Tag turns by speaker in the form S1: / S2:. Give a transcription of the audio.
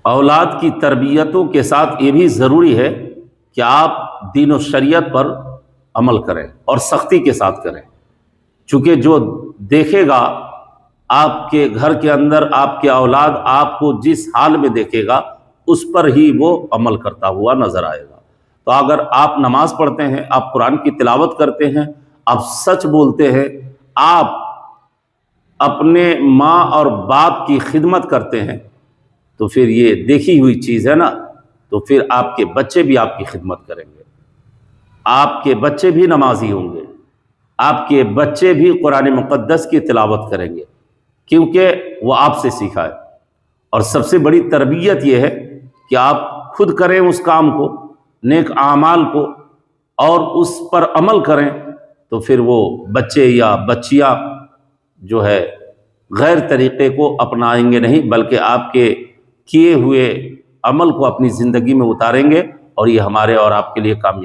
S1: اولاد کی تربیتوں کے ساتھ یہ بھی ضروری ہے کہ آپ دین و شریعت پر عمل کریں اور سختی کے ساتھ کریں، چونکہ جو دیکھے گا آپ کے گھر کے اندر آپ کے اولاد آپ کو جس حال میں دیکھے گا اس پر ہی وہ عمل کرتا ہوا نظر آئے گا۔ تو اگر آپ نماز پڑھتے ہیں، آپ قرآن کی تلاوت کرتے ہیں، آپ سچ بولتے ہیں، آپ اپنے ماں اور باپ کی خدمت کرتے ہیں، تو پھر یہ دیکھی ہوئی چیز ہے نا، تو پھر آپ کے بچے بھی آپ کی خدمت کریں گے، آپ کے بچے بھی نمازی ہوں گے، آپ کے بچے بھی قرآن مقدس کی تلاوت کریں گے، کیونکہ وہ آپ سے سیکھا ہے۔ اور سب سے بڑی تربیت یہ ہے کہ آپ خود کریں اس کام کو، نیک اعمال کو، اور اس پر عمل کریں، تو پھر وہ بچے یا بچیاں جو ہے غیر طریقے کو اپنائیں گے نہیں، بلکہ آپ کے کیے ہوئے عمل کو اپنی زندگی میں اتاریں گے، اور یہ ہمارے اور آپ کے لیے کامیاب